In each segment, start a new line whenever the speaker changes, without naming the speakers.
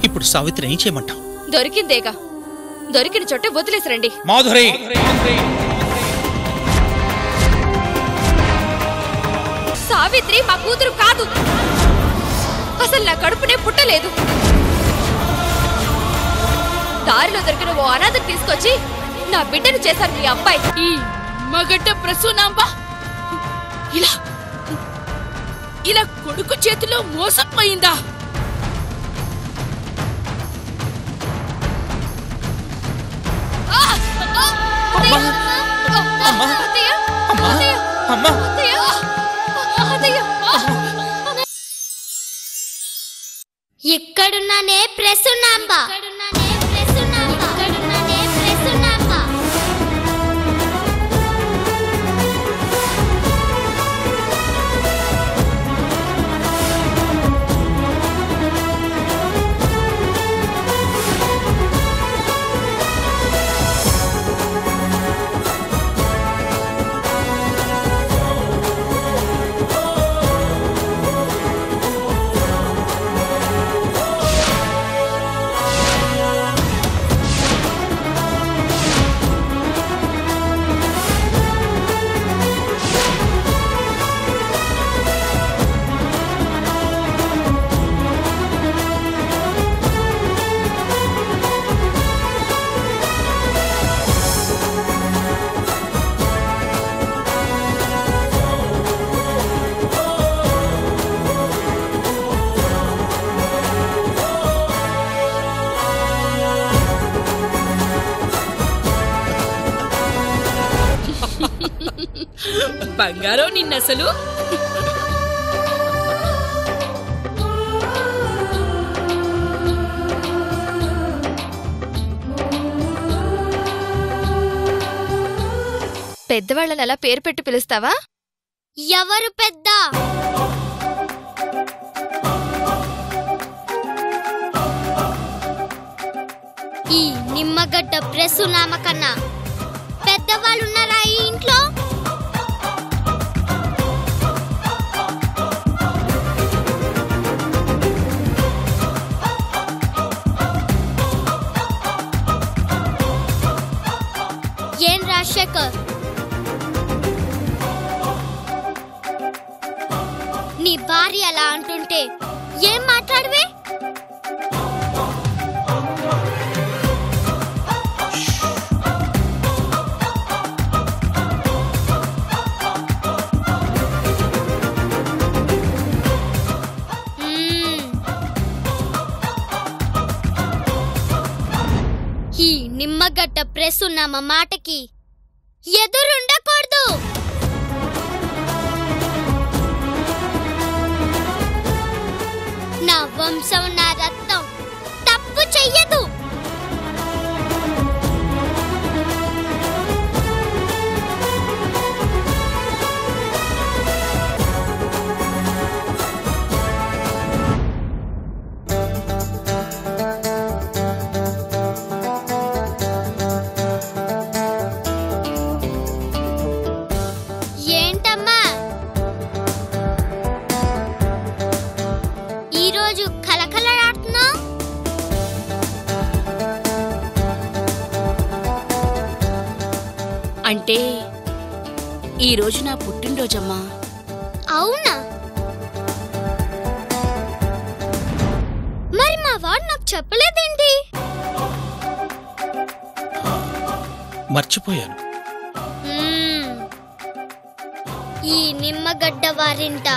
ఇప్పుడు సావిత్రి ఏం చేయమంటావు?
దొరికిందేగా, దొరికిన చోటే వదిలేసిరండి.
మాధురి,
సావిత్రి మా కూతురు కాదు. అసలు నా కడుపునే పుట్టలేదు. దారిలో దొరికిన ఓ అనాథను తీసుకొచ్చి నా బిడ్డను చేశారు మీ అబ్బాయి.
ఈ మగడ్డ ప్రసూనాంబ ఇలా కొడుకు చేతిలో మోసపోయిందా?
ఇక్కడున్నానే ప్రసూనాంబ.
బంగారం నిన్నసలు
పెద్దవాళ్ళని అలా పేరు పెట్టి పిలుస్తావా?
ఎవరు పెద్ద? ఈ నిమ్మగడ్డ ప్రసూనామ కన్నా పెద్దవాళ్ళున్నారా ఈ ఇంట్లో? ఏం రాజశేఖర్, నీ భార్య అలా అంటుంటే ఏం మాట్లాడవే? ఈ నిమ్మగడ్డ ప్రసూనామ మాటకి ఎదురుండకూడదు. నా వంశం, నా రక్తం తప్పు చెయ్యదు. ఏంటమ్మా ఈరోజు కలకలలాడుతున్నావ్?
అంటే ఈరోజు నా పుట్టినరోజమ్మా.
అవునా? మరి మా వాడు నాకు చెప్పలేదేంటి?
మర్చిపోయాను.
ఈ నిమ్మగడ్డ వారింట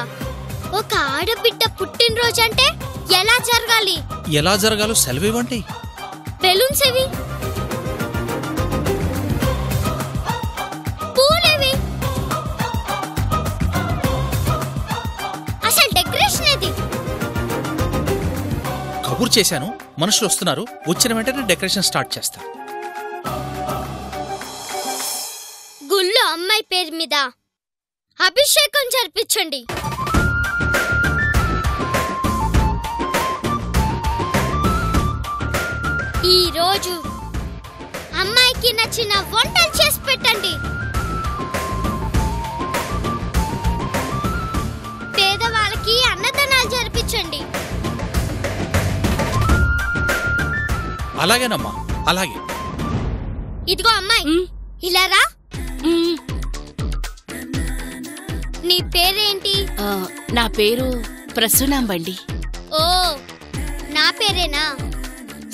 ఒక ఆడబిడ్డ పుట్టినరోజంటే ఎలా జరగాలి?
ఎలా జరగాలో సెలవివ్వండి.
బెలూన్స్ ఏవి? పూలేవి? అసలు డెకరేషన్ ఏది?
కబుర్ చేశాను, మనుషులు వస్తున్నారు, వచ్చిన వెంటనే డెకరేషన్ స్టార్ట్ చేస్తా.
గుళ్ళో అమ్మాయి పేరు మీద అభిషేకం జరిపించండి. ఈ రోజు అమ్మాయికి నచ్చిన వంటలు చేసి పెట్టండి. పేదవాళ్ళకి అన్నదానాలు జరిపించండి.
అలాగేనమ్మా, అలాగే.
ఇదిగో అమ్మాయి,
ఉమ్,
ఇలా రా.
ఉమ్.
నీ పేరేంటి?
నా పేరు ప్రసూనాంబండి.
ఓ, నా పేరేనా?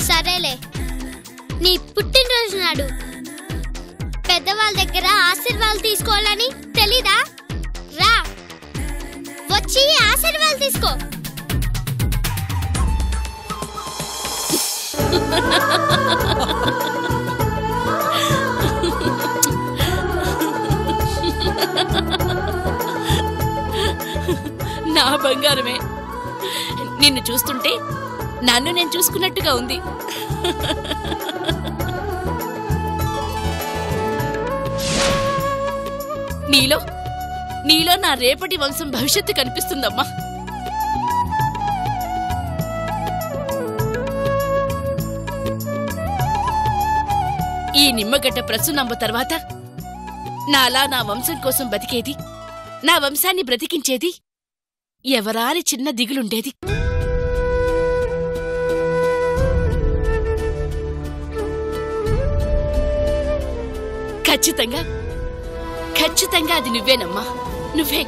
సరేలే. నీ పుట్టినరోజు నాడు పెద్దవాళ్ళ దగ్గర ఆశీర్వాదాలు తీసుకోవాలని తెలీదా? రా, వచ్చి ఆశీర్వాదాలు తీసుకో.
నా బంగారమే, నిన్ను చూస్తుంటే నన్ను నేను చూసుకున్నట్టుగా ఉంది. నీలో నీలో నా రేపటి వంశం భవిష్యత్తు కనిపిస్తుందమ్మా. ఈ నిమ్మగడ్డ ప్రసూనాంబ తర్వాత నాలా నా వంశం కోసం బతికేది, నా వంశాన్ని బ్రతికించేది ఎవరాని చిన్న దిగులుండేది. ఖచ్చితంగా ఖచ్చితంగా అది నువ్వేనమ్మా, నువ్వే.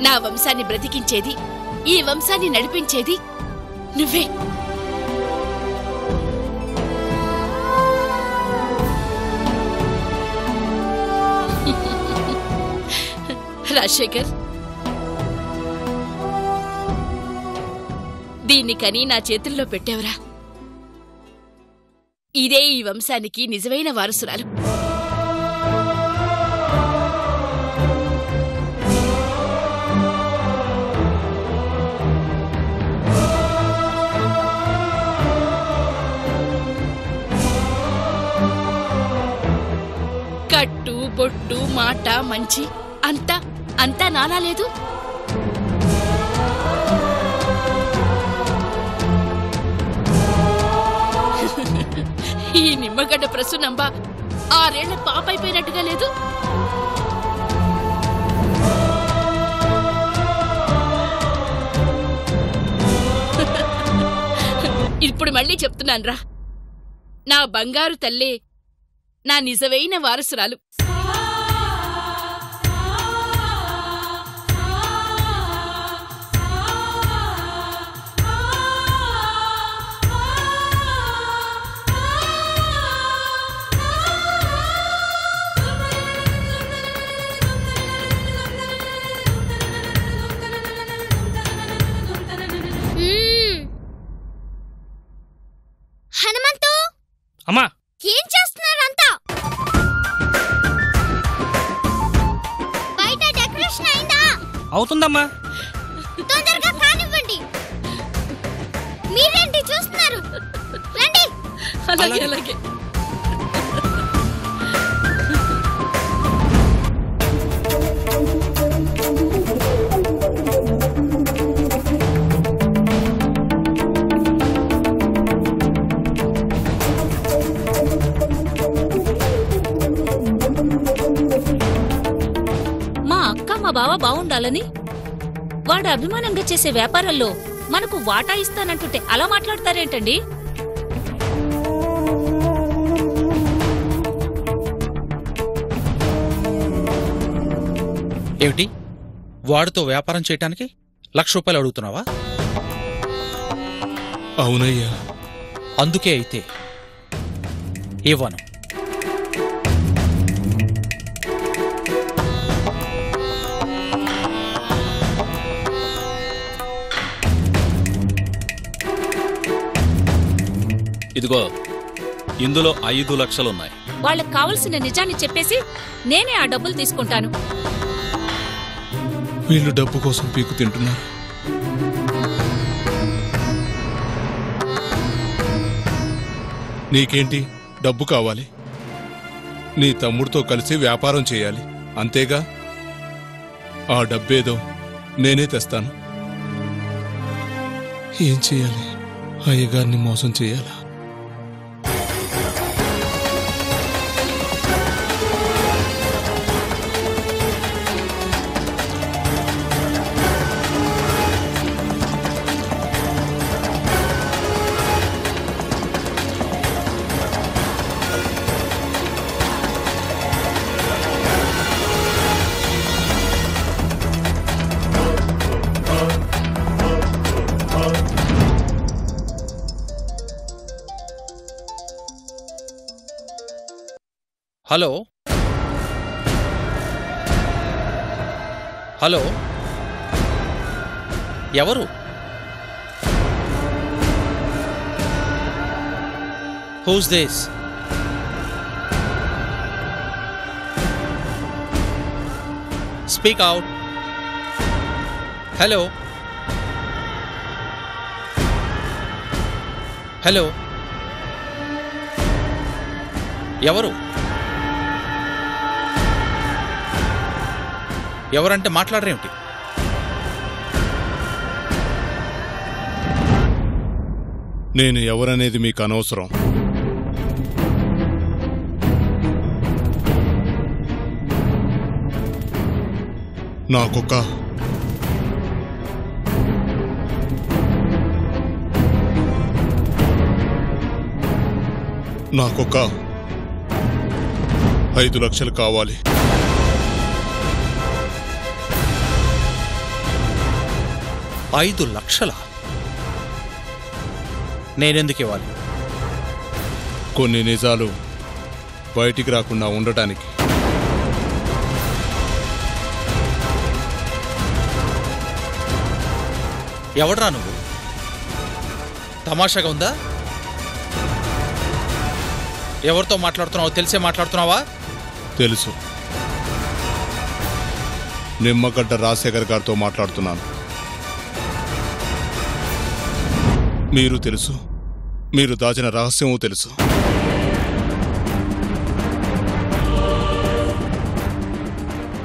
నా వంశాన్ని బ్రతికించేది, ఈ వంశాన్ని నడిపించేది నువ్వే. రాజశేఖర్, దీన్ని కని నా చేతుల్లో పెట్టావురా. ఇదే ఈ వంశానికి నిజమైన వారసురాలు. కట్టు బొట్టు మాట మంచి అంతా అంతా నాలా లేదు. ఈ నిమ్మగడ్డ ప్రసూనాంబ 6 ఏళ్ల పాపైపోయినట్టుగా లేదు. ఇప్పుడు మళ్ళీ చెప్తున్నాన్రా, నా బంగారు తల్లే నా నిజమైన వారసురాలు.
హనుమంతు,
అమ్మా,
ఏం చేస్తున్నారంతా? బయట డెకరేషన్ అయిందా?
అవుతుందమ్మా.
తొందరగా కానివ్వండి. మీరేంటి చూస్తున్నారు? రండి.
అలాగే అలాగే.
మా బావ బావుండాలని వాడు అభిమానంగా చేసే వ్యాపారాల్లో మనకు వాటా ఇస్తానంటుంటే అలా మాట్లాడతారేంటండి?
ఏమిటి, వాడితో వ్యాపారం చేయటానికి 1,00,000 రూపాయలు అడుగుతున్నావా?
అవునయ్యా.
అందుకే అయితే ఇవ్వను.
ఇదిగో, ఇందులో 5 లక్షలున్నాయి.
వాళ్ళకి కావలసిన నిజాన్ని చెప్పేసి నేనే ఆ డబ్బులు తీసుకుంటాను.
వీళ్ళు డబ్బు కోసం పీకు తింటున్నారు. నీకేంటి, డబ్బు కావాలి? నీ తమ్ముడితో కలిసి వ్యాపారం చేయాలి, అంతేగా? ఆ డబ్బేదో నేనే తెస్తాను. ఏం చేయాలి? అయ్యగారిని మోసం చేయాలా?
హలో హలో ఎవరు? Who's this? Speak out. Hello hello ఎవరు? ఎవరంటే మాట్లాడరేమిటి?
నేను ఎవరనేది మీకు అనవసరం. నాకొక నాకొక 5 లక్షలు కావాలి.
5 లక్షలా? నేనెందుకు ఇవ్వాలి?
కొన్ని నిజాలు బయటికి రాకుండా ఉండటానికి.
ఎవడ్రా నువ్వు? తమాషాగా ఉందా? ఎవరితో మాట్లాడుతున్నావో తెలిసే మాట్లాడుతున్నావా?
తెలుసు. నిమ్మగడ్డ రాజశేఖర్ గారితో మాట్లాడుతున్నాను. మీరు తెలుసు, మీరు దాచిన రహస్యమూ తెలుసు.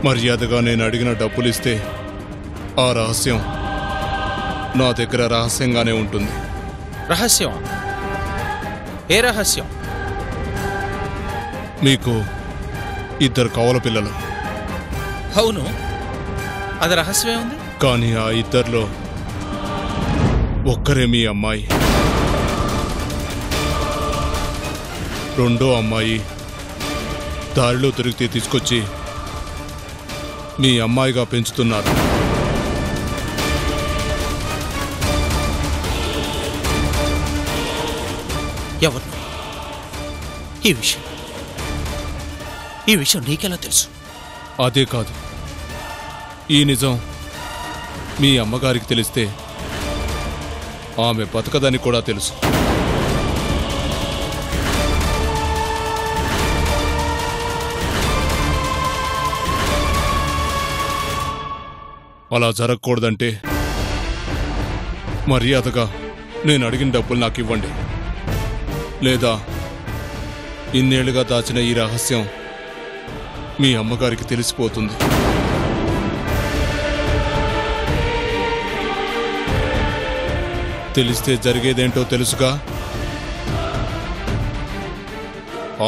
మర్యాదగా నేను అడిగిన డబ్బులు ఇస్తే ఆ రహస్యం నా దగ్గర రహస్యంగానే ఉంటుంది.
రహస్యం? ఏ రహస్యం?
మీకు 2 కవల పిల్లలు.
అవును, అది రహస్యమే ఉంది.
కానీ ఆ 2లో ఒక్కరే మీ అమ్మాయి. రెండో అమ్మాయి దారిలో దొరికితే తీసుకొచ్చి మీ అమ్మాయిగా పెంచుతున్నారు.
ఎవరు? ఈ విషయం నీకెలా తెలుసు?
అదే కాదు, ఈ నిజం మీ అమ్మగారికి తెలిస్తే ఆమె బతకదని కూడా తెలుసు. అలా జరగకూడదంటే మర్యాదగా నేను అడిగిన డబ్బులు నాకు ఇవ్వండి, లేదా ఇన్నేళ్లుగా దాచిన ఈ రహస్యం మీ అమ్మగారికి తెలిసిపోతుంది. తెలిస్తే జరిగేదేంటో తెలుసుగా.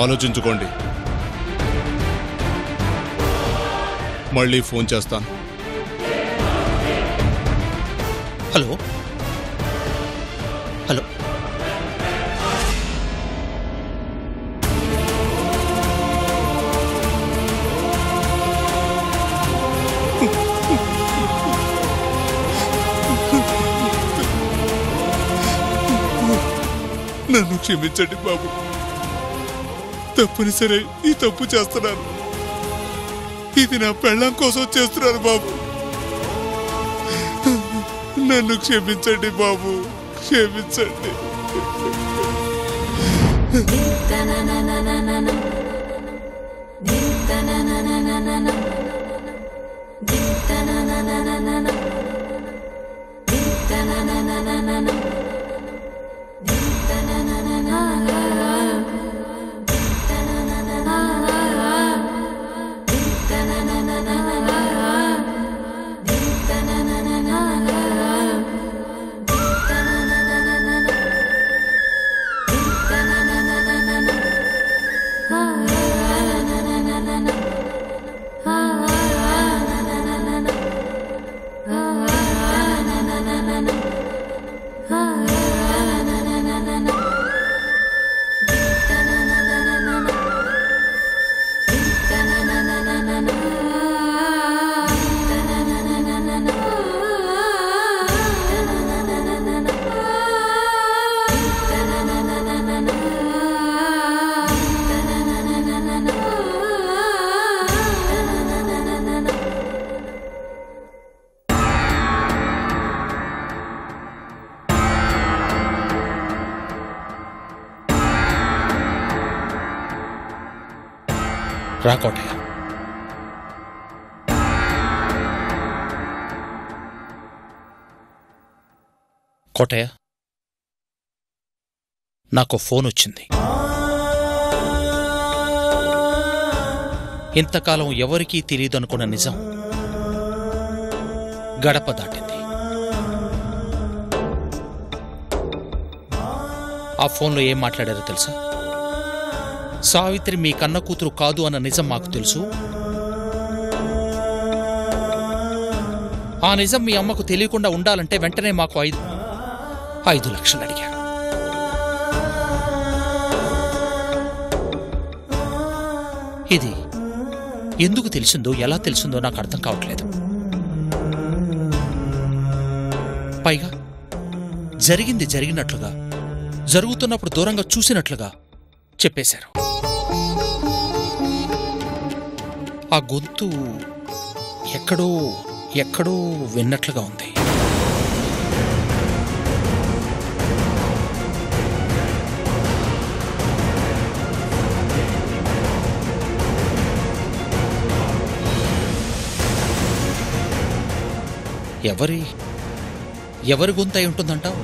ఆలోచించుకోండి. మళ్ళీ ఫోన్ చేస్తాను.
హలో హలో
నన్ను క్షమించండి బాబు. తప్పనిసరి ఈ తప్పు చేస్తున్నాను. ఇది నా పెళ్ళాం కోసం చేస్తున్నాను బాబు. నన్ను క్షమించండి బాబు, క్షమించండి.
Ah
రా కోటయ్య. కోటయ్య, నాకు ఫోన్ వచ్చింది. ఇంతకాలం ఎవరికీ తెలియదనుకున్న నిజం గడప దాటింది. ఆ ఫోన్లో ఏం మాట్లాడారో తెలుసా? సావిత్రి మీ కన్న కూతురు కాదు అన్న నిజం మాకు తెలుసు. ఆ నిజం మీ అమ్మకు తెలియకుండా ఉండాలంటే వెంటనే మాకు 5 లక్షలు అడిగారు. ఇది ఎందుకు తెలిసిందో, ఎలా తెలిసిందో నాకు అర్థం కావట్లేదు. పైగా జరిగింది జరిగినట్లుగా, జరుగుతున్నప్పుడు దూరంగా చూసినట్లుగా చెప్పేశారు. ఆ గొంతు ఎక్కడో ఎక్కడో విన్నట్లుగా ఉంది. ఎవరి గొంతు అయి ఉంటుందంటావు?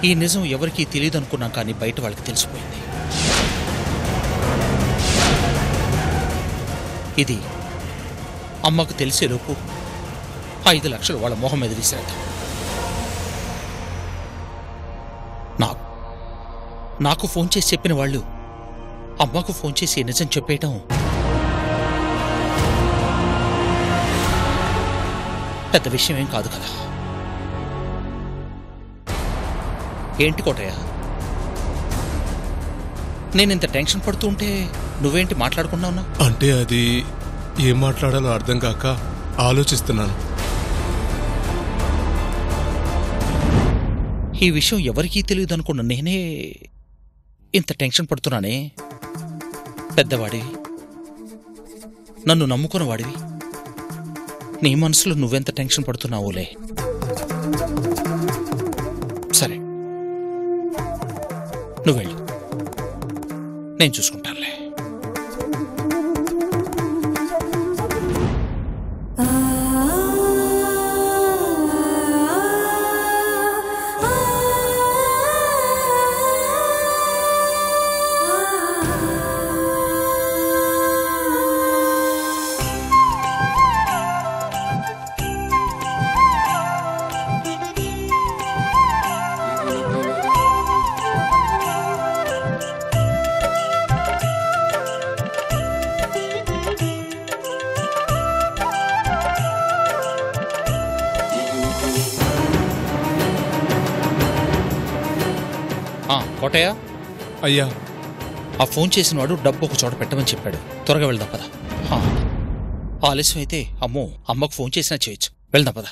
ఈ నిజం ఎవరికీ తెలియదనుకున్నాం, కానీ బయట వాళ్ళకి తెలిసిపోయింది. ఇది అమ్మకు తెలిసేలోపు 5 లక్షలు వాళ్ళ మొహం ఎదిరిసేద్దాం. నాకు ఫోన్ చేసి చెప్పిన వాళ్ళు అమ్మకు ఫోన్ చేసి నిజం చెప్పేయటం పెద్ద విషయం ఏం కాదు కదా. ఏంటి కోటయ్య, నేనింత టెన్షన్ పడుతూ ఉంటే నువ్వేంటి మాట్లాడుకున్నావునా?
అంటే అది ఏం మాట్లాడాలో అర్థం కాక ఆలోచిస్తున్నాను.
ఈ విషయం ఎవరికీ తెలియదనుకున్న నేనే ఇంత టెన్షన్ పడుతున్నానే. పెద్దవాడివి, నన్ను నమ్ముకున్నవాడివి, నీ మనసులో నువ్వెంత టెన్షన్ పడుతున్నావులే. సరే, నువ్వెళ్ళు, నేను చూసుకుంటానులే. కోటయ్య,
అయ్యా,
ఆ ఫోన్ చేసినవాడు డబ్బు ఒక చోట పెట్టమని చెప్పాడు. త్వరగా వెళ్దాం పద. ఆలస్యం అయితే అమ్మో, అమ్మకు ఫోన్ చేసినా చేయొచ్చు. వెళ్దాం పద.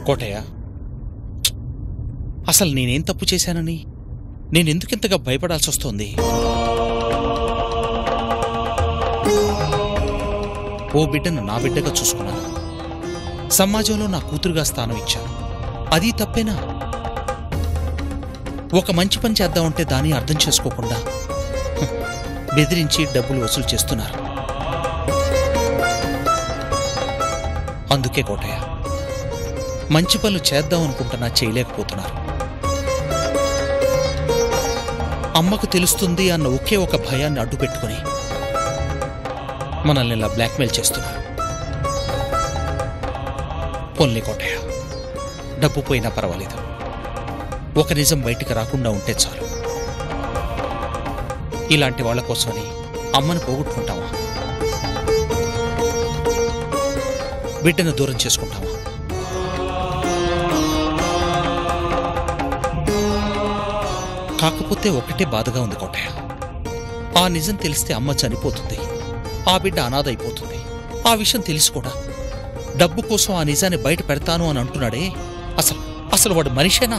కోటయ్య, అసలు నేనేం తప్పు చేశానని నేనెందుకింతగా భయపడాల్సి వస్తోంది? ఓ బిడ్డను నా బిడ్డగా చూసుకున్నాను, సమాజంలో నా కూతురుగా స్థానం ఇచ్చాను. అది తప్పేనా? ఒక మంచి పని చేద్దామంటే దాన్ని అర్థం చేసుకోకుండా బెదిరించి డబ్బులు వసూలు చేస్తున్నారు. అందుకే కోటయ్య, మంచి పనులు చేద్దాం అనుకుంటున్నా చేయలేకపోతున్నారు. అమ్మకు తెలుస్తుంది అన్న ఒకే ఒక భయాన్ని అడ్డుపెట్టుకుని మనల్ని ఇలా బ్లాక్మెయిల్ చేస్తున్నారు. పోన్లే కోటయ్య, డబ్బు పోయినా పర్వాలేదు, ఒక నిజం బయటికి రాకుండా ఉంటే చాలు. ఇలాంటి వాళ్ల కోసమని అమ్మను పోగొట్టుకుంటావా? బిడ్డను దూరం చేసుకుంటావా? కాకపోతే ఒకటే బాధగా ఉంది కోటయ్య, ఆ నిజం తెలిస్తే అమ్మ చనిపోతుంది, ఆ బిడ్డ అనాథ అయిపోతుంది. ఆ విషయం తెలిసి కూడా డబ్బు కోసం ఆ నిజాన్ని బయట పెడతాను అని అంటున్నాడే, అసలు వాడు మనిషేనా?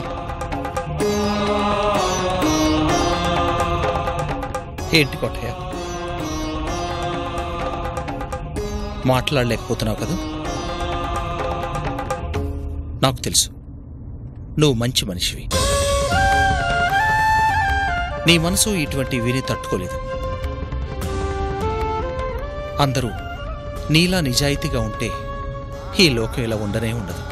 ఏంటి కోటయ్య, మాట్లాడలేకపోతున్నావు కదా? నాకు తెలుసు నువ్వు మంచి మనిషివి. నీ మనసు ఇటువంటి విని తట్టుకోలేదు. అందరూ నీలా నిజాయితీగా ఉంటే ఈ లోకం ఇలా ఉండనే ఉండదు.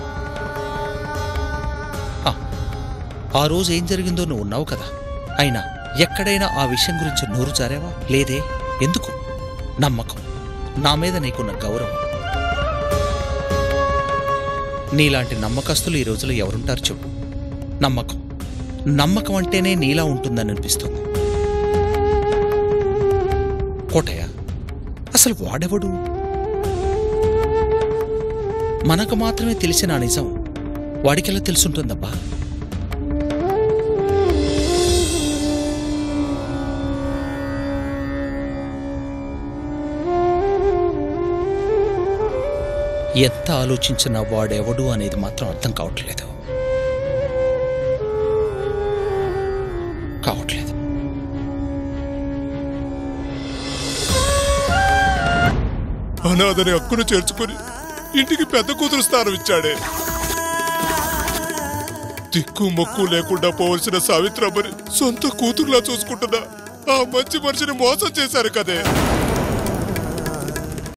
ఆ రోజు ఏం జరిగిందో నువ్వు ఉన్నావు కదా. అయినా ఎక్కడైనా ఆ విషయం గురించి నోరు జారావా? లేదే. ఎందుకు? నమ్మకం, నా మీద నీకున్న గౌరవం. నీలాంటి నమ్మకస్తులు ఈ రోజులో ఎవరుంటారు చెప్పు? నమ్మకం నమ్మకం అంటేనే నీలా ఉంటుందని అనిపిస్తుంది. కోటయ్య, అసలు వాడెవడు? మనకు మాత్రమే తెలిసిన ఆ నిజం వాడికెలా తెలుసుంటుందబ్బా? ఎంత ఆలోచించినా వాడెవడు అనేది మాత్రం అర్థం కావట్లేదు.
అనాథని హక్కును చేర్చుకుని ఇంటికి పెద్ద కూతురు స్థానం ఇచ్చాడే. దిక్కు మొక్కు లేకుండా పోవలసిన సావిత్రమ్మని సొంత కూతురులా చూసుకుంటున్నా ఆ మంచి మనిషిని మోసం చేశారు కదే.